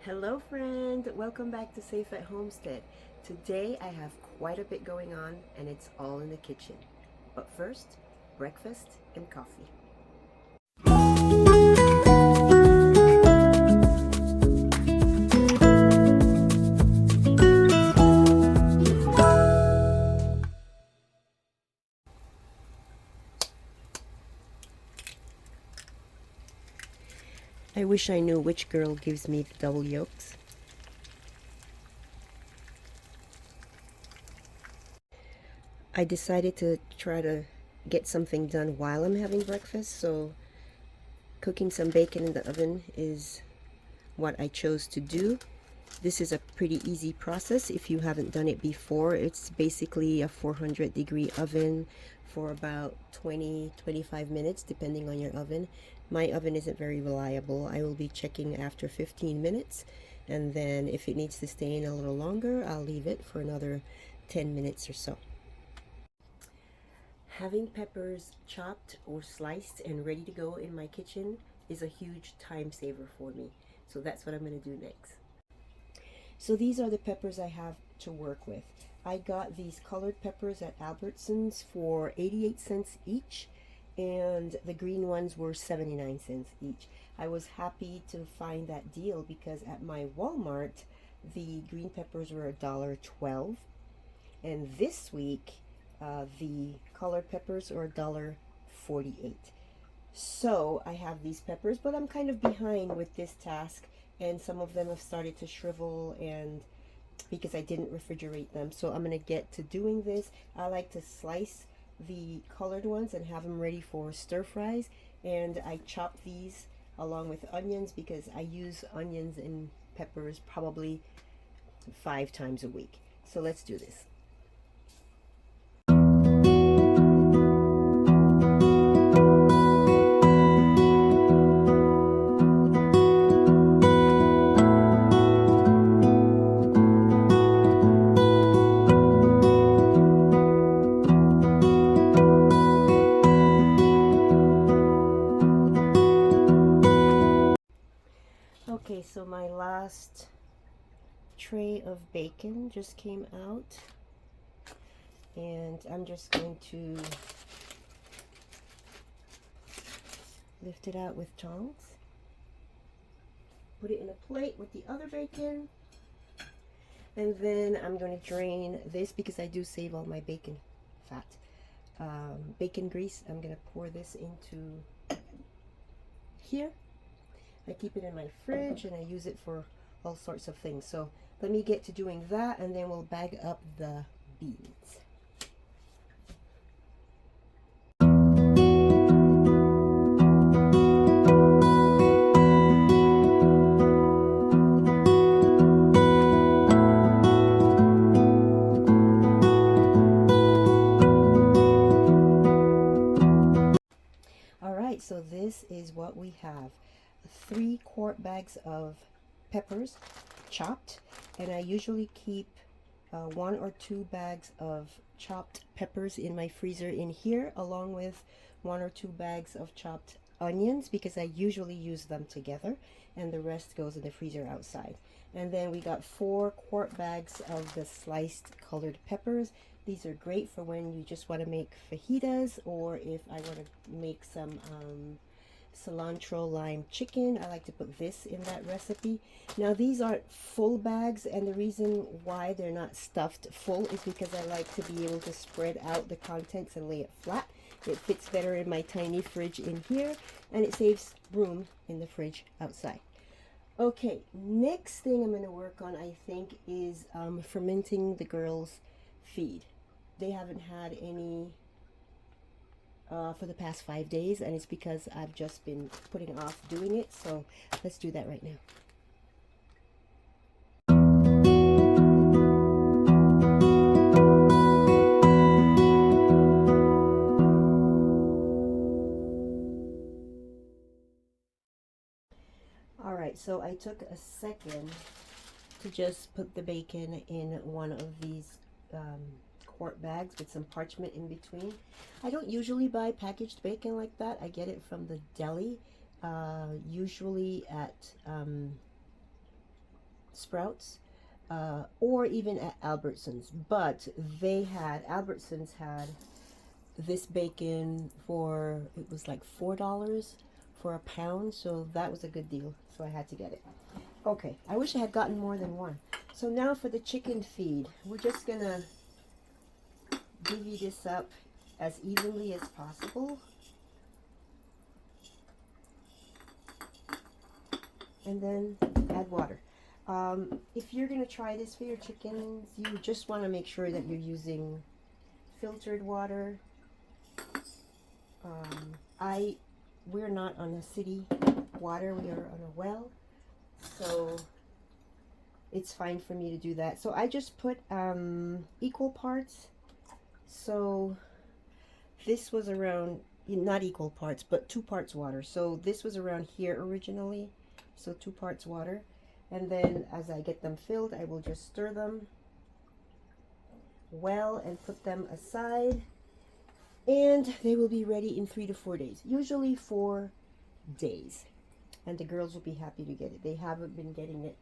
Hello friend, welcome back to Safe at Homestead. Today I have quite a bit going on and it's all in the kitchen. But first, breakfast and coffee. I wish I knew which girl gives me the double yolks. I decided to try to get something done while I'm having breakfast, so cooking some bacon in the oven is what I chose to do. This is a pretty easy process if you haven't done it before. It's basically a 400-degree oven for about 20-25 minutes depending on your oven. My oven isn't very reliable. I will be checking after 15 minutes, and then if it needs to stay in a little longer, I'll leave it for another 10 minutes or so. Having peppers chopped or sliced and ready to go in my kitchen is a huge time saver for me. So that's what I'm going to do next. So these are the peppers I have to work with. I got these colored peppers at Albertsons for 88 cents each, and the green ones were 79 cents each. I was happy to find that deal because at my Walmart, the green peppers were $1.12, and this week, the colored peppers are $1.48. So I have these peppers, but I'm kind of behind with this task, and some of them have started to shrivel and because I didn't refrigerate them. So I'm going to get to doing this. I like to slice the colored ones and have them ready for stir fries, and I chop these along with onions because I use onions and peppers probably 5 times a week. So let's do this. Okay, so my last tray of bacon just came out, and I'm just going to lift it out with tongs, put it in a plate with the other bacon, and then I'm going to drain this because I do save all my bacon fat. Bacon grease, I'm going to pour this into here. I keep it in my fridge and I use it for all sorts of things. So let me get to doing that, and then we'll bag up the beans. Alright, so this is what we have. 3 quart bags of peppers chopped, and I usually keep 1 or 2 bags of chopped peppers in my freezer in here, along with 1 or 2 bags of chopped onions because I usually use them together, and the rest goes in the freezer outside. And then we got 4 quart bags of the sliced colored peppers. These are great for when you just want to make fajitas, or if I want to make some cilantro lime chicken. I like to put this in that recipe. Now these aren't full bags, and the reason why they're not stuffed full is because I like to be able to spread out the contents and lay it flat. It fits better in my tiny fridge in here, and it saves room in the fridge outside. Okay, next thing I'm going to work on, I think, is fermenting the girls' feed. They haven't had any for the past 5 days, and it's because I've just been putting off doing it. So let's do that right now. Alright, so I took a second to just put the bacon in one of these quart bags with some parchment in between. I don't usually buy packaged bacon like that. I get it from the deli, usually at Sprouts, or even at Albertsons. But Albertsons had this bacon for, it was like $4 for a pound, so that was a good deal, so I had to get it. Okay, I wish I had gotten more than one. So now for the chicken feed, we're just gonna divvy this up as evenly as possible, and then add water. If you're gonna try this for your chickens, you just want to make sure that you're using filtered water. We're not on a city water, we are on a well, so it's fine for me to do that. So I just put equal parts. So this was around, not equal parts, but 2 parts water. So this was around here originally, so 2 parts water. And then as I get them filled, I will just stir them well and put them aside. And they will be ready in 3 to 4 days, usually 4 days. And the girls will be happy to get it. They haven't been getting it,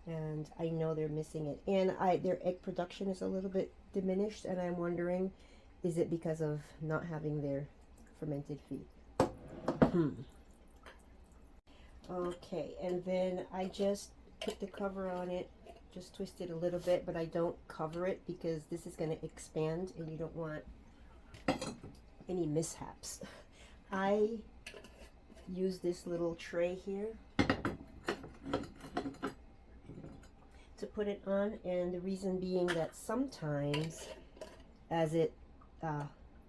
and I know they're missing it. And their egg production is a little bit diminished, and I'm wondering, is it because of not having their fermented feed? Okay, and then I just put the cover on it, just twist it a little bit, but I don't cover it because this is going to expand and you don't want any mishaps. I use this little tray here to put it on, and the reason being that sometimes as it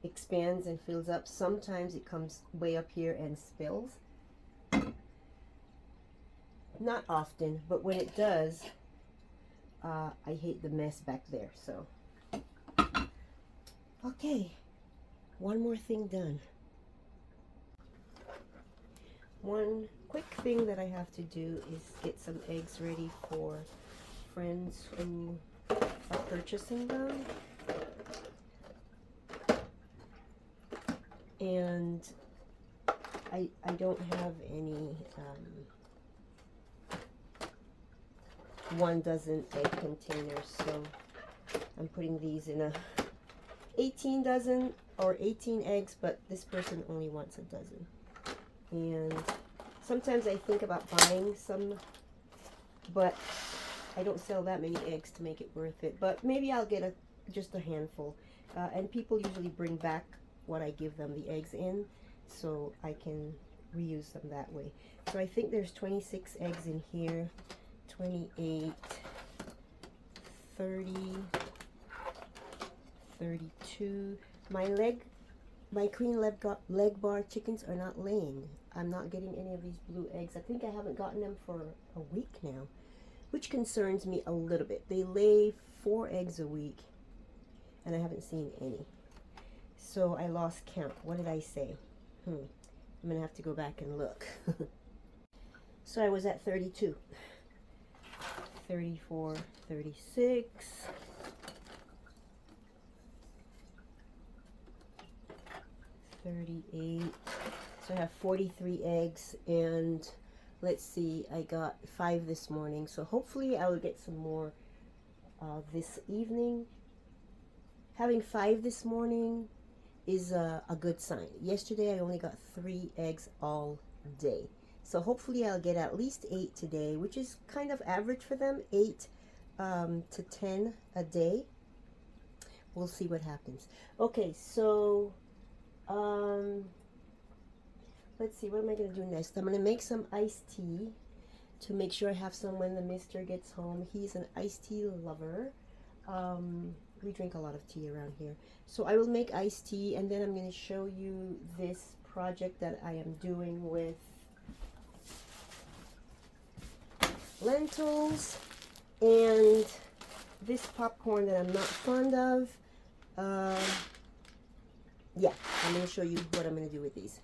expands and fills up, sometimes it comes way up here and spills. Not often, but when it does, I hate the mess back there. So okay, one more thing done. One quick thing that I have to do is get some eggs ready for friends who are purchasing them. And I don't have any 1 dozen egg containers, so I'm putting these in a 18 dozen or 18 eggs, but this person only wants a dozen. And sometimes I think about buying some, but I don't sell that many eggs to make it worth it. But maybe I'll get just a handful. And people usually bring back what I give them the eggs in, so I can reuse them that way. So I think there's 26 eggs in here, 28, 30, 32. My queen leg bar chickens are not laying. I'm not getting any of these blue eggs. I think I haven't gotten them for a week now, which concerns me a little bit. They lay 4 eggs a week, and I haven't seen any. So I lost count. What did I say? I'm going to have to go back and look. So I was at 32. 34, 36. 38. So I have 43 eggs, and let's see, I got 5 this morning. So hopefully I will get some more this evening. Having 5 this morning is a good sign. Yesterday I only got 3 eggs all day. So hopefully I'll get at least 8 today, which is kind of average for them, 8 to 10 a day. We'll see what happens. Okay, so let's see, what am I going to do next? I'm going to make some iced tea to make sure I have some when the mister gets home. He's an iced tea lover. We drink a lot of tea around here. So I will make iced tea, and then I'm going to show you this project that I am doing with lentils and this popcorn that I'm not fond of. Yeah, I'm going to show you what I'm going to do with these.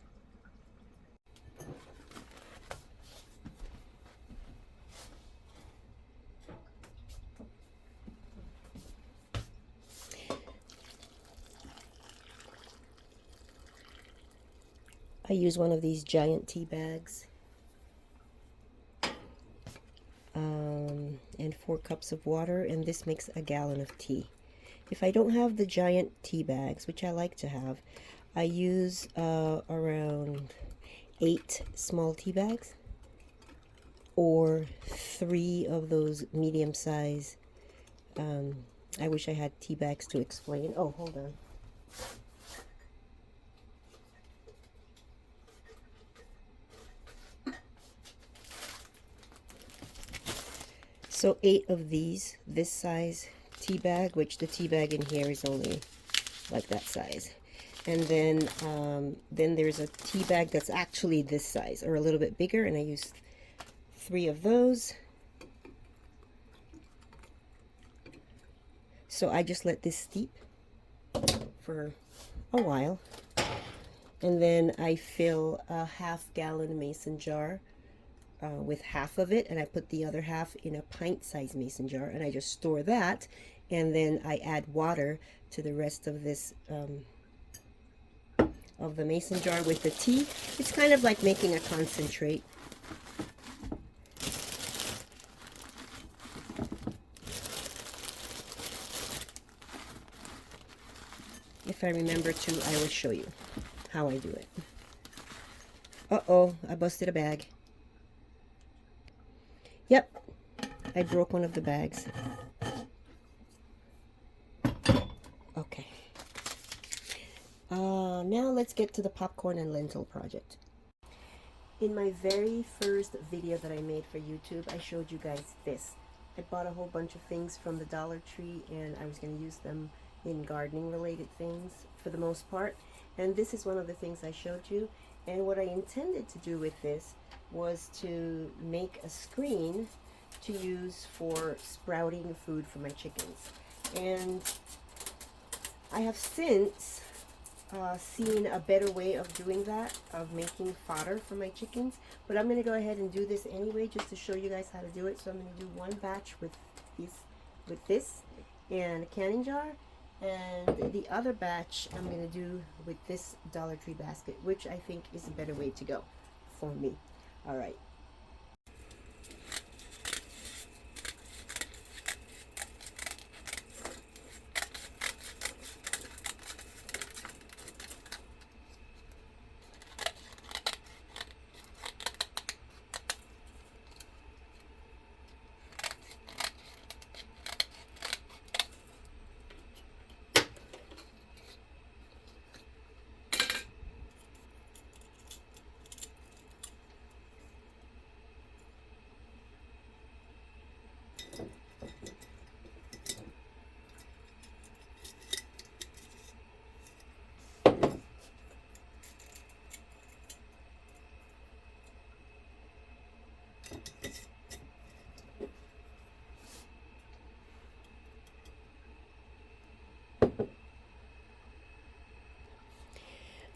I use one of these giant tea bags. And 4 cups of water, and this makes a gallon of tea. If I don't have the giant tea bags, which I like to have, I use around 8 small tea bags, or 3 of those medium size. I wish I had tea bags to explain. Oh, hold on. So 8 of these, this size tea bag, which the tea bag in here is only like that size. And then there's a tea bag that's actually this size or a little bit bigger, and I use 3 of those. So I just let this steep for a while, and then I fill a half-gallon mason jar with half of it, and I put the other half in a pint-sized mason jar, and I just store that, and then I add water to the rest of this of the mason jar with the tea. It's kind of like making a concentrate. If I remember to, I will show you how I do it. Uh-oh, I busted a bag. Yep, I broke one of the bags. Okay. Now let's get to the popcorn and lentil project. In my very first video that I made for YouTube, I showed you guys this. I bought a whole bunch of things from the Dollar Tree, and I was going to use them in gardening related things for the most part. And this is one of the things I showed you. And what I intended to do with this was to make a screen to use for sprouting food for my chickens. And I have since seen a better way of doing that, of making fodder for my chickens, but I'm going to go ahead and do this anyway just to show you guys how to do it. So I'm going to do one batch with this and a canning jar, and the other batch I'm going to do with this Dollar Tree basket, which I think is a better way to go for me. All right.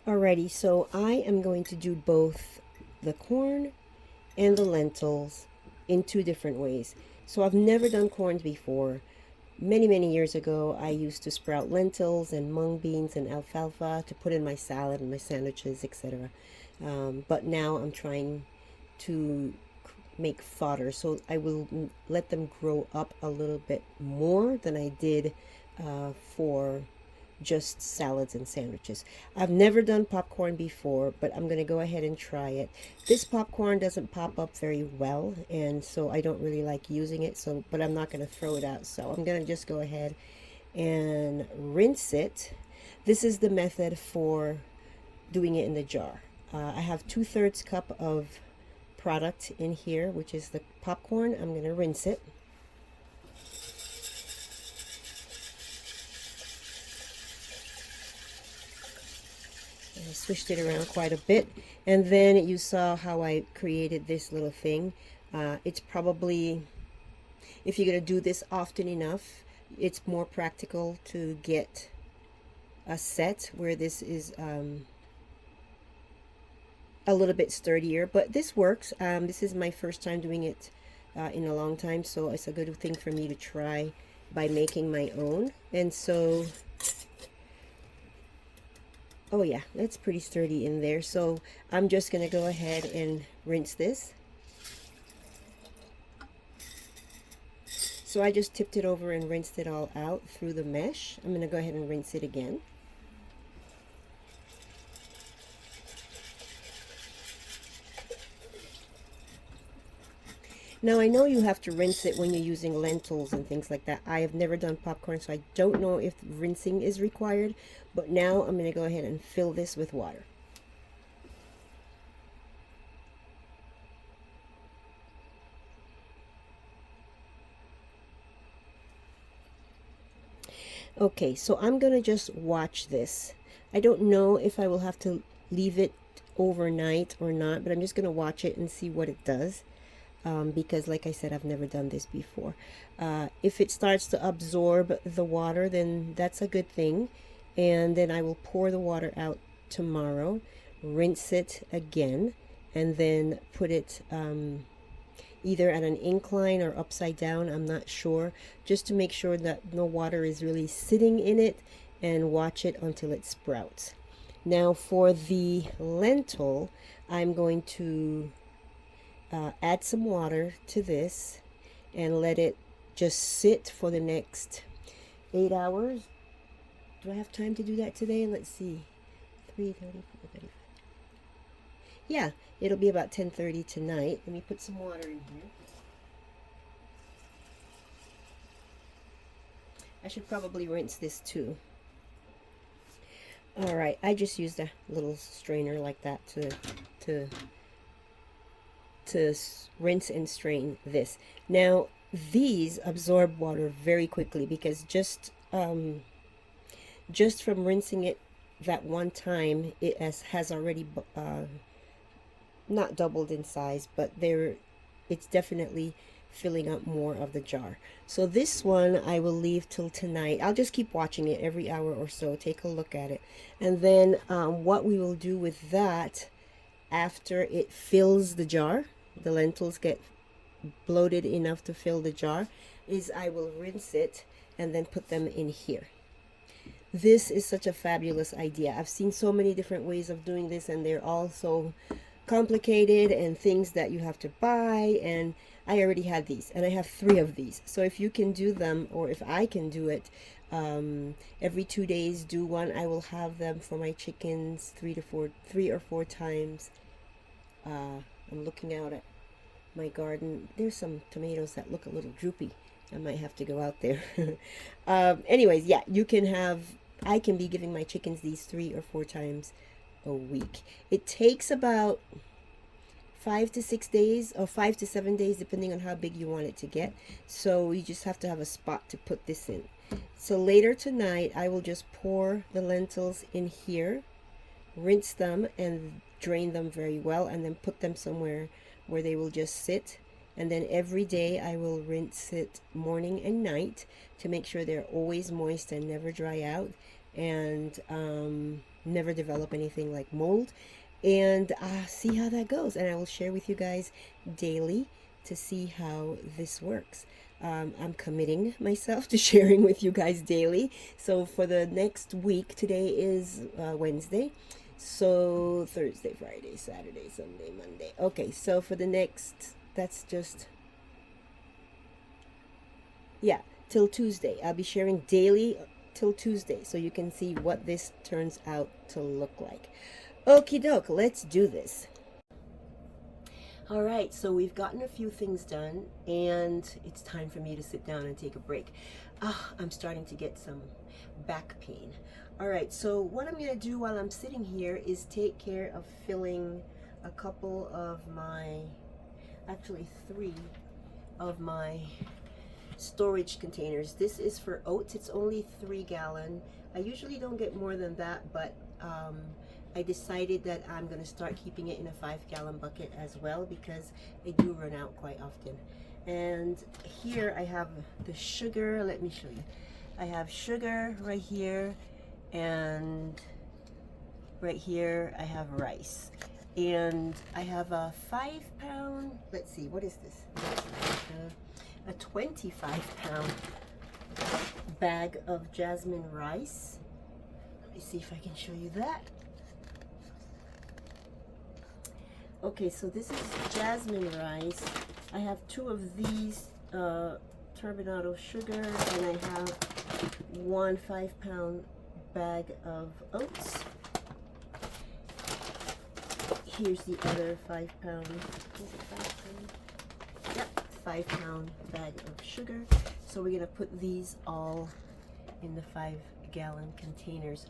Alrighty, so I am going to do both the corn and the lentils in 2 different ways. So I've never done corns before. Many years ago, I used to sprout lentils and mung beans and alfalfa to put in my salad and my sandwiches, etc. But now I'm trying to make fodder, so I will let them grow up a little bit more than I did for just salads and sandwiches. I've never done popcorn before, but I'm going to go ahead and try it. This popcorn doesn't pop up very well, and so I don't really like using it, so but I'm not going to throw it out, so I'm going to just go ahead and rinse it. This is the method for doing it in the jar. I have 2/3 cup of product in here, which is the popcorn. I'm going to rinse it. I swished it around quite a bit, and then you saw how I created this little thing. It's probably, if you're going to do this often enough, it's more practical to get a set where this is a little bit sturdier, but this works. This is my first time doing it in a long time, so it's a good thing for me to try by making my own. And so oh yeah, that's pretty sturdy in there. So I'm just going to go ahead and rinse this. So I just tipped it over and rinsed it all out through the mesh. I'm going to go ahead and rinse it again. Now I know you have to rinse it when you're using lentils and things like that. I have never done popcorn, so I don't know if rinsing is required, but now I'm going to go ahead and fill this with water. Okay, so I'm going to just watch this. I don't know if I will have to leave it overnight or not, but I'm just going to watch it and see what it does. Because like I said, I've never done this before. If it starts to absorb the water, then that's a good thing. And then I will pour the water out tomorrow, rinse it again, and then put it either at an incline or upside down, I'm not sure, just to make sure that no water is really sitting in it, and watch it until it sprouts. Now for the lentil, I'm going to add some water to this and let it just sit for the next 8 hours. Do I have time to do that today? Let's see. 3:30, 4:35. Yeah, it'll be about 10:30 tonight. Let me put some water in here. I should probably rinse this too. All right, I just used a little strainer like that to rinse and strain this. Now these absorb water very quickly because just from rinsing it that one time, it has already not doubled in size, but it's definitely filling up more of the jar. So this one I will leave till tonight. I'll just keep watching it every hour or so, take a look at it, and then what we will do with that after it fills the jar, the lentils get bloated enough to fill the jar, is I will rinse it and then put them in here. This is such a fabulous idea. I've seen so many different ways of doing this, and they're all so complicated and things that you have to buy, and I already had these, and I have 3 of these. So if you can do them, or if I can do it, every 2 days do one. I will have them for my chickens 3 or 4 times. I'm looking out at my garden. There's some tomatoes that look a little droopy. I might have to go out there. Anyways, yeah, I can be giving my chickens these 3 or 4 times a week. It takes about 5 to 6 days, or 5 to 7 days, depending on how big you want it to get. So you just have to have a spot to put this in. So later tonight, I will just pour the lentils in here, rinse them and drain them very well, and then put them somewhere where they will just sit. And then every day I will rinse it morning and night to make sure they're always moist and never dry out, and never develop anything like mold, and see how that goes. And I will share with you guys daily to see how this works. I'm committing myself to sharing with you guys daily. So for the next week, today is Wednesday, so Thursday, Friday, Saturday, Sunday, Monday. Okay, so for the next, that's just, yeah, till Tuesday. I'll be sharing daily till Tuesday, so you can see what this turns out to look like. Okie doke, let's do this. All right, so we've gotten a few things done, and it's time for me to sit down and take a break. I'm starting to get some back pain. All right, so what I'm gonna do while I'm sitting here is take care of filling a couple of my, actually 3 of my storage containers. This is for oats. It's only 3 gallon. I usually don't get more than that, but I decided that I'm going to start keeping it in a 5 gallon bucket as well, because they do run out quite often. And here I have the sugar. Let me show you. I have sugar right here, and right here I have rice. And I have a 5-pound, let's see, what is this? A 25-pound bag of jasmine rice. Let me see if I can show you that. Okay, so this is jasmine rice. I have 2 of these turbinado sugar, and I have 1 5-pound bag of oats. Here's the other 5-pound, yep, 5-pound bag of sugar. So we're gonna put these all in the 5-gallon containers.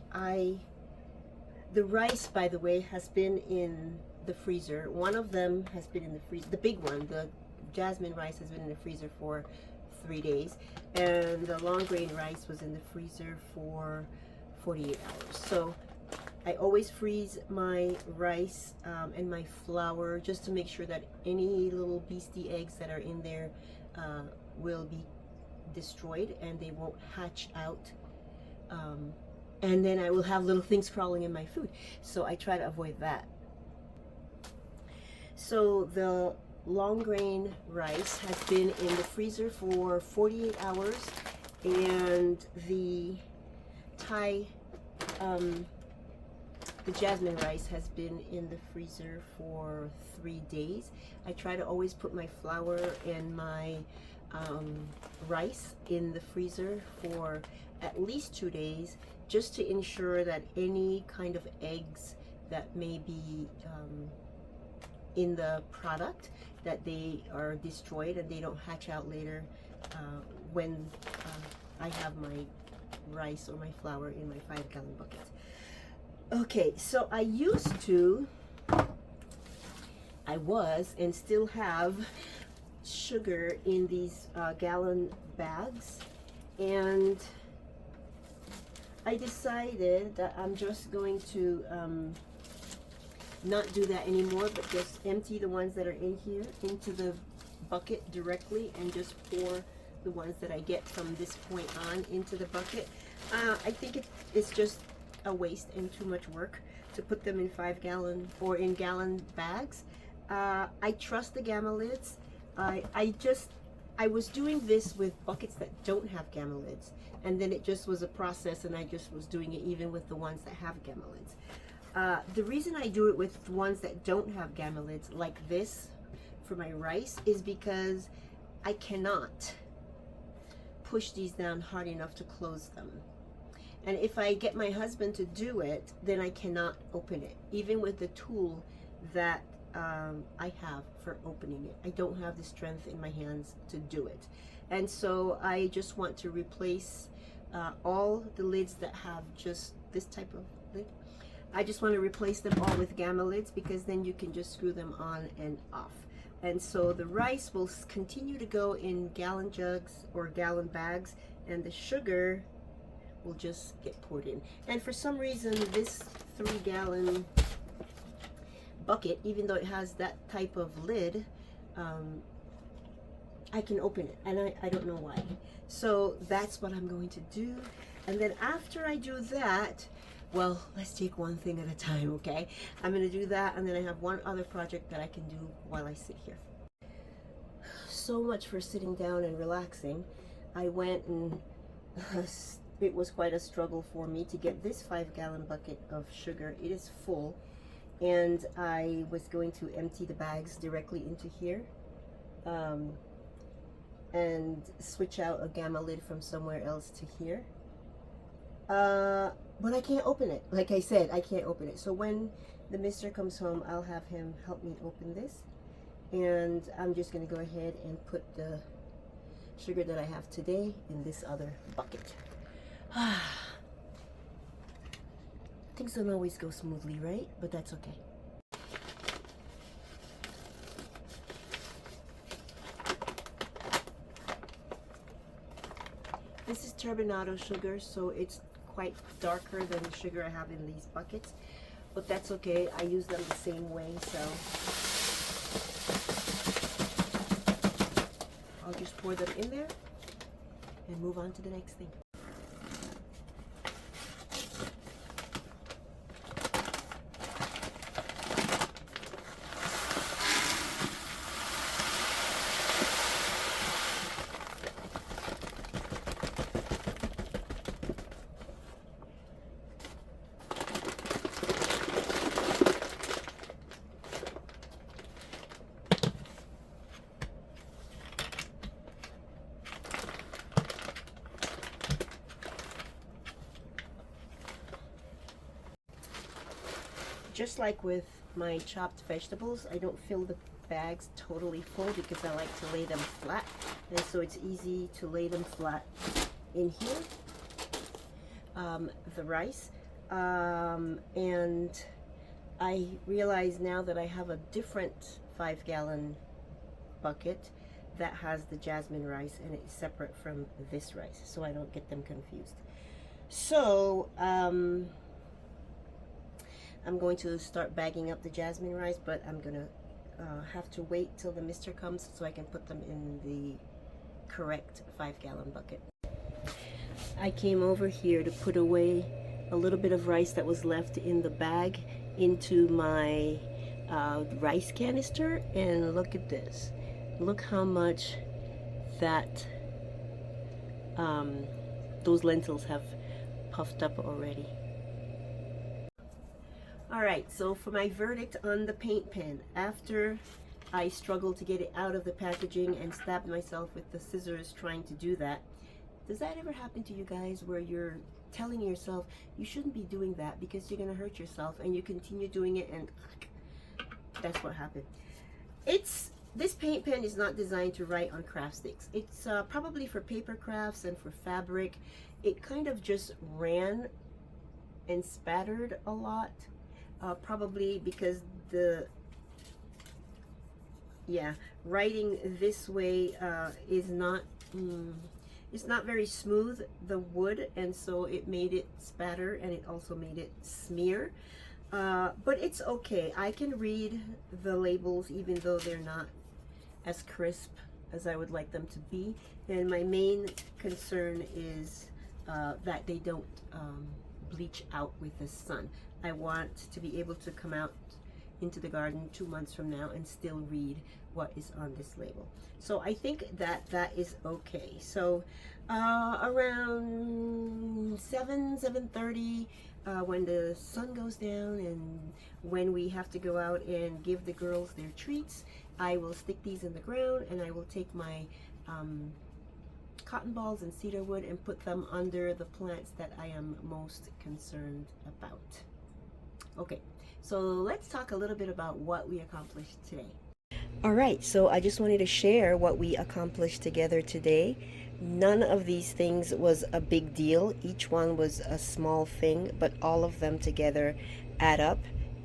The rice, by the way, has been in the freezer. One of them has been in the freezer, the big one, the jasmine rice has been in the freezer for 3 days, and the long grain rice was in the freezer for 48 hours. So I always freeze my rice and my flour just to make sure that any little beastie eggs that are in there will be destroyed and they won't hatch out. And then I will have little things crawling in my food. So I try to avoid that. So the long grain rice has been in the freezer for 48 hours, and the the jasmine rice has been in the freezer for 3 days. I try to always put my flour and my rice in the freezer for at least 2 days, just to ensure that any kind of eggs that may be in the product, that they are destroyed and they don't hatch out later when I have my rice or my flour in my 5-gallon bucket. Okay, so I was and still have sugar in these gallon bags, and I decided that I'm just going to not do that anymore, but just empty the ones that are in here into the bucket directly and just pour the ones that I get from this point on into the bucket. I think it's just a waste and too much work to put them in 5-gallon or in gallon bags. I trust the gamma lids. I was doing this with buckets that don't have gamma lids, and then it just was a process, and I just was doing it even with the ones that have gamma lids. The reason I do it with ones that don't have gamma lids, like this for my rice, is because I cannot push these down hard enough to close them. And if I get my husband to do it, then I cannot open it, even with the tool that I have for opening it. I don't have the strength in my hands to do it. And so I just want to replace all the lids that have just this type of lid. I just want to replace them all with gamma lids, because then you can just screw them on and off. And so the rice will continue to go in gallon jugs or gallon bags, and the sugar will just get poured in. And for some reason, this 3-gallon bucket, even though it has that type of lid, I can open it, and I don't know why. So that's what I'm going to do. And then after I do that, well, let's take one thing at a time, okay? I'm going to do that, and then I have one other project that I can do while I sit here. So much for sitting down and relaxing. I went and it was quite a struggle for me to get this 5-gallon bucket of sugar. It is full, and I was going to empty the bags directly into here and switch out a gamma lid from somewhere else to here. But I can't open it. Like I said, I can't open it. So when the mister comes home, I'll have him help me open this. And I'm just going to go ahead and put the sugar that I have today in this other bucket. Things don't always go smoothly, right? But that's okay. This is turbinado sugar, so it's quite darker than the sugar I have in these buckets, but that's okay. I use them the same way, so I'll just pour them in there and move on to the next thing. just like with my chopped vegetables, I don't fill the bags totally full because I like to lay them flat, and so it's easy to lay them flat in here. The rice, and I realize now that I have a different 5-gallon bucket that has the jasmine rice, and it's separate from this rice, so I don't get them confused. So I'm going to start bagging up the jasmine rice, but I'm gonna have to wait till the mister comes so I can put them in the correct 5-gallon bucket. I came over here to put away a little bit of rice that was left in the bag into my rice canister, and look at this. Look how much that those lentils have puffed up already. Alright, so for my verdict on the paint pen, after I struggled to get it out of the packaging and stabbed myself with the scissors trying to do that, does that ever happen to you guys where you're telling yourself you shouldn't be doing that because you're going to hurt yourself, and you continue doing it, and that's what happened? This paint pen is not designed to write on craft sticks. It's probably for paper crafts and for fabric. It kind of just ran and spattered a lot, probably because writing this way is not it's not very smooth, the wood, and so it made it spatter, and it also made it smear. But it's okay. I can read the labels even though they're not as crisp as I would like them to be. And my main concern is that they don't bleach out with the sun. I want to be able to come out into the garden 2 months from now and still read what is on this label. So I think that that is okay. So around 7:30, when the sun goes down and when we have to go out and give the girls their treats, I will stick these in the ground, and I will take my cotton balls and cedar wood and put them under the plants that I am most concerned about. Okay, so let's talk a little bit about what we accomplished today. All right, so I just wanted to share what we accomplished together today. None of these things was a big deal. Each one was a small thing, but all of them together add up,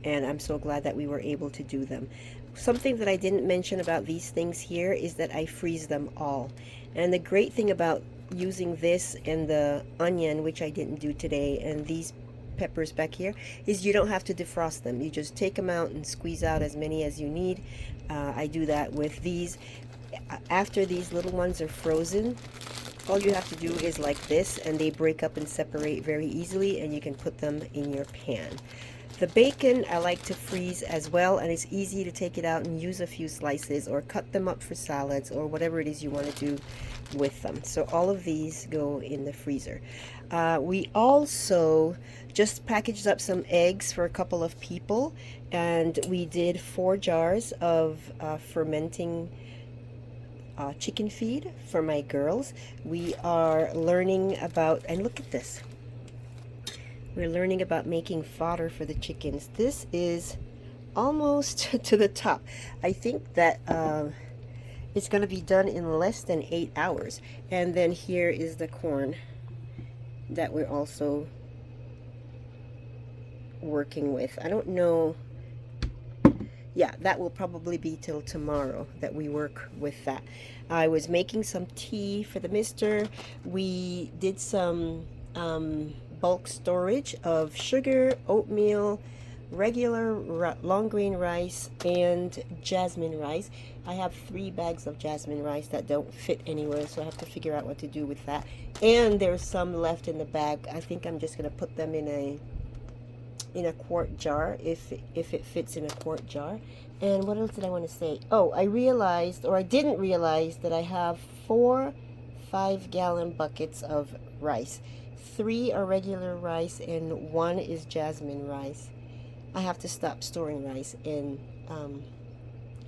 and I'm so glad that we were able to do them. Something that I didn't mention about these things here is that I freeze them all. And the great thing about using this and the onion, which I didn't do today, and these peppers back here, is you don't have to defrost them. You just take them out and squeeze out as many as you need. I do that with these. After these little ones are frozen, all you have to do is like this, and they break up and separate very easily, and you can put them in your pan. The bacon I like to freeze as well, and it's easy to take it out and use a few slices or cut them up for salads or whatever it is you want to do with them. So all of these go in the freezer. We also just packaged up some eggs for a couple of people, and we did 4 jars of fermenting chicken feed for my girls. We are learning about, and look at this, we're learning about making fodder for the chickens. This is almost to the top. I think that it's going to be done in less than 8 hours. And then here is the corn that we're also working with. I don't know. Yeah, that will probably be till tomorrow that we work with that. I was making some tea for the mister. We did some bulk storage of sugar, oatmeal, regular long grain rice, and jasmine rice. I have 3 bags of jasmine rice that don't fit anywhere, so I have to figure out what to do with that. And there's some left in the bag. I think I'm just going to put them in a quart jar if it fits in a quart jar. And what else did I want to say? Oh, I realized, or I didn't realize, that I have 4 5-gallon buckets of rice. 3 are regular rice and 1 is jasmine rice. I have to stop storing rice in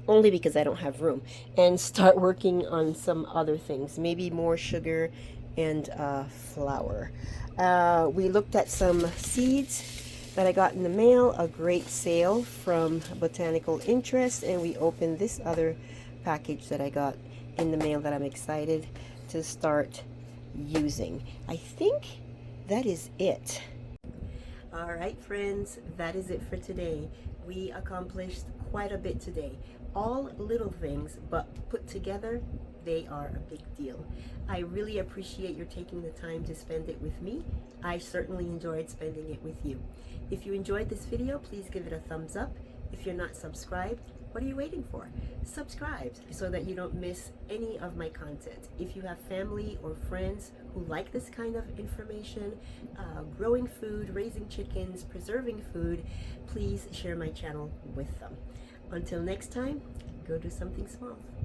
only because I don't have room, and start working on some other things, maybe more sugar and flour. We looked at some seeds. that I got in the mail, a great sale from Botanical Interest, and we opened this other package that I got in the mail that I'm excited to start using. I think that is it. All right, friends, that is it for today. We accomplished quite a bit today. All little things, but put together, they are a big deal. I really appreciate your taking the time to spend it with me. I certainly enjoyed spending it with you. If you enjoyed this video, please give it a thumbs up. If you're not subscribed, what are you waiting for? Subscribe so that you don't miss any of my content. If you have family or friends who like this kind of information, growing food, raising chickens, preserving food, please share my channel with them. Until next time, go do something small.